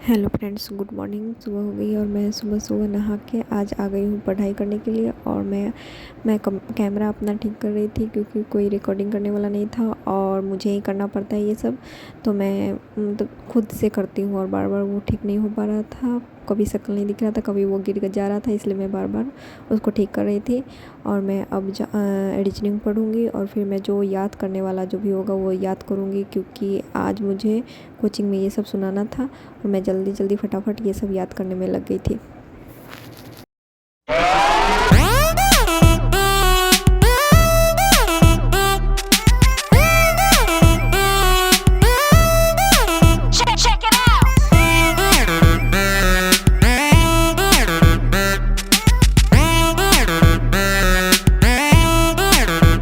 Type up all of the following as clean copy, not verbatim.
Hello friends, good morning. सुबह हो गई और मैं सुबह सुबह नहा के आज आ गई हूँ पढ़ाई करने के लिए। और मैं कैमरा अपना ठीक कर रही थी क्योंकि कोई रिकॉर्डिंग करने वाला नहीं था और मुझे ही करना पड़ता है ये सब। तो मैं मतलब खुद से करती हूँ और बार बार वो ठीक नहीं हो पा रहा था। कभी शक्ल नहीं दिख रहा था, कभी वो गिर जा रहा था, इसलिए मैं बार बार उसको ठीक कर रही थी। और मैं अब रीजनिंग पढ़ूँगी और फिर मैं जो याद करने वाला जो भी होगा वो याद करूँगी, क्योंकि आज मुझे कोचिंग में ये सब सुनाना था और मैं जल्दी जल्दी फटाफट ये सब याद करने में लग गई थी। Check it out.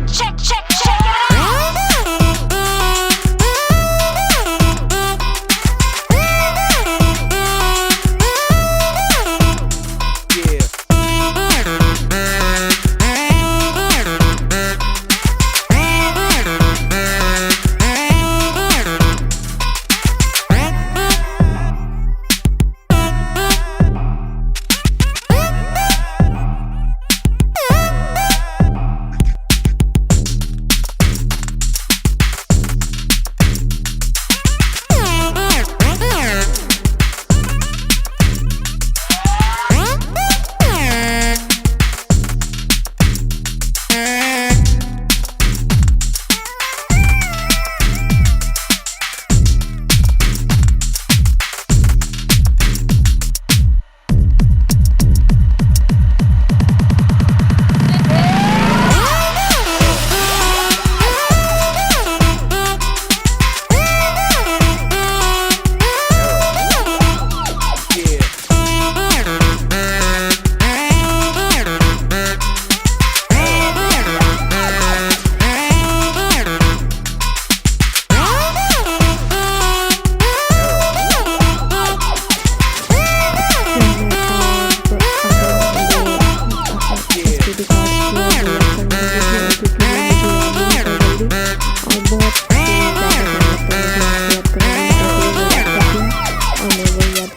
Check it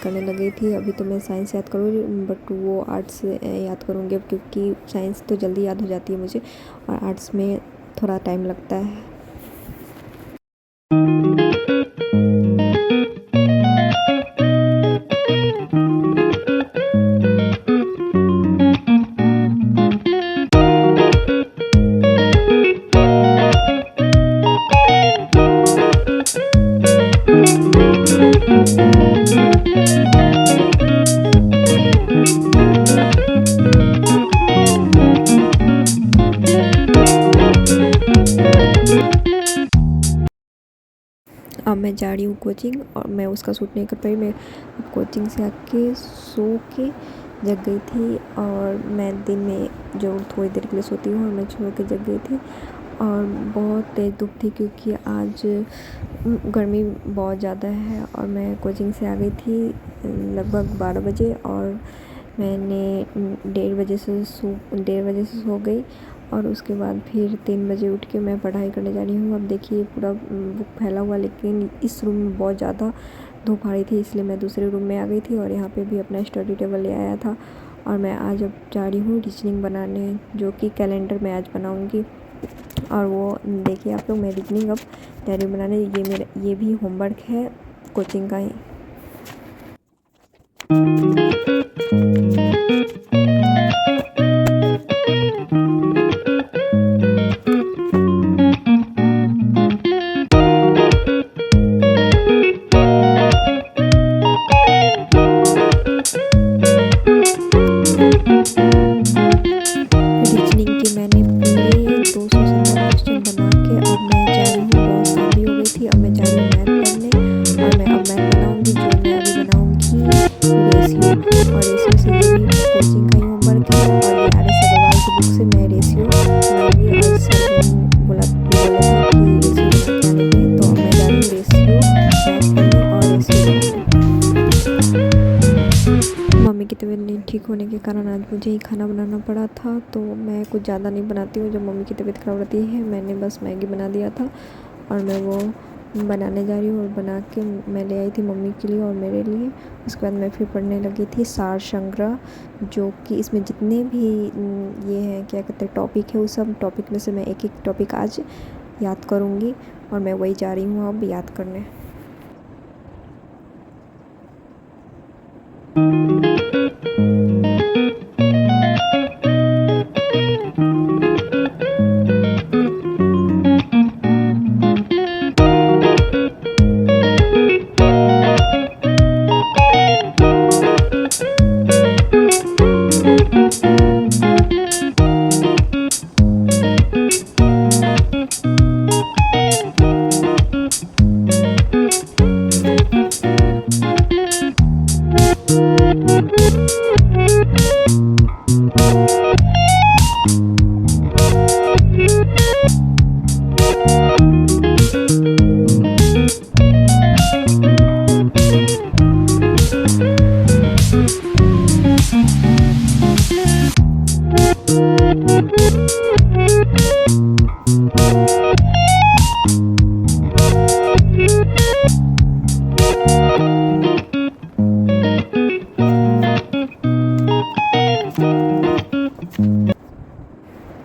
करने लगी थी। अभी तो मैं साइंस याद करूँगी, बट वो आर्ट्स याद करूँगी अब, क्योंकि साइंस तो जल्दी याद हो जाती है मुझे और आर्ट्स में थोड़ा टाइम लगता है। अब मैं जा रही हूँ कोचिंग और मैं उसका शूट नहीं कर पाई। मैं कोचिंग से आके सो के जग गई थी और मैं दिन में ज़रूर थोड़ी देर के लिए सोती हूँ और मैं सो के जग गई थी और बहुत तेज़ धूप थी क्योंकि आज गर्मी बहुत ज़्यादा है। और मैं कोचिंग से आ गई थी लगभग 12 बजे और मैंने 1:30 बजे से सो गई और उसके बाद फिर 3 बजे उठ के मैं पढ़ाई करने जा रही हूँ। अब देखिए पूरा बुक फैला हुआ, लेकिन इस रूम में बहुत ज़्यादा धूप आ रही थी, इसलिए मैं दूसरे रूम में आ गई थी और यहाँ पे भी अपना स्टडी टेबल ले आया था। और मैं आज अब जा रही हूँ रीजनिंग बनाने, जो कि कैलेंडर में आज बनाऊँगी। और वो देखिए आप लोग, मैं रीजनिंग अब डायरी बनाने, ये भी होमवर्क है कोचिंग का ही। रीजनिंग की मैंने पूरे 217 क्वेश्चन बना के अब मैं जा रही हूँ, बहुत काम भी हो गई थी। अब मैं जा रही हूँ मैथ पढ़ने और मैं अब मैथ बनाऊँगी, जो मैं अभी बनाऊँगी रेशियो। और रेशियो से ये भी कोचिंग का ही होमवर्क है और ये आर एस अग्रवाल की बुक से मैं रेशियो बनाऊँगी। और सर बोले थे कि रेशियो क्या लिखते हैं, तो अब मैं जा रही हूँ रेशियो मैथ पढ़ने और रेशियो मम्मी की तबीयत नहीं ठीक होने के कारण आज मुझे ही खाना बनाना पड़ा था। तो मैं कुछ ज़्यादा नहीं बनाती हूँ, जब मम्मी की तबीयत ख़राब रहती है। मैंने बस मैगी बना दिया था और मैं वो बनाने जा रही हूँ और बना के मैं ले आई थी मम्मी के लिए और मेरे लिए। उसके बाद मैं फिर पढ़ने लगी थी सार संग्रह, जो कि इसमें जितने भी ये हैं क्या कहते हैं टॉपिक है, उस सब टॉपिक में से मैं एक एक टॉपिक आज याद करूँगी और मैं वही जा रही हूँ अब याद करने।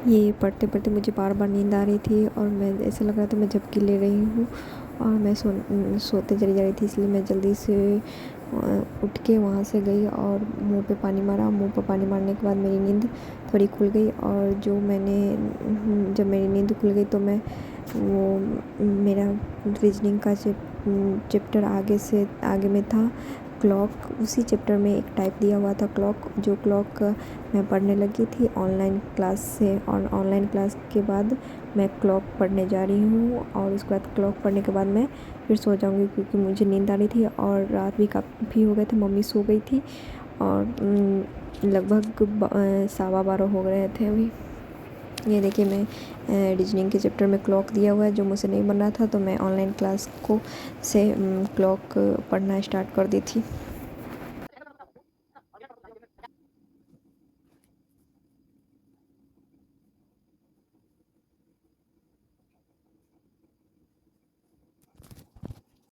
ये पढ़ते पढ़ते मुझे बार बार नींद आ रही थी और मैं ऐसा लग रहा था मैं झपकी ले रही हूँ और मैं सोते चली जा रही थी, इसलिए मैं जल्दी से उठ के वहाँ से गई और मुंह पे पानी मारा। मुंह पे पानी मारने के बाद मेरी नींद थोड़ी खुल गई और जब मेरी नींद खुल गई तो मैं वो मेरा रीजनिंग का चैप्टर आगे में था क्लॉक, उसी चैप्टर में एक टाइप दिया हुआ था क्लॉक, जो क्लॉक मैं पढ़ने लगी थी ऑनलाइन क्लास से। और ऑनलाइन क्लास के बाद मैं क्लॉक पढ़ने जा रही हूँ और उसके बाद क्लॉक पढ़ने के बाद मैं फिर सो जाऊँगी, क्योंकि मुझे नींद आ रही थी और रात भी काफ़ी हो गए थे, मम्मी सो गई थी और लगभग 12:15 हो गए थे अभी। ये देखिए मैं रीजनिंग के चैप्टर में क्लॉक दिया हुआ है जो मुझसे नहीं बन रहा था, तो मैं ऑनलाइन क्लास से क्लॉक पढ़ना स्टार्ट कर दी थी।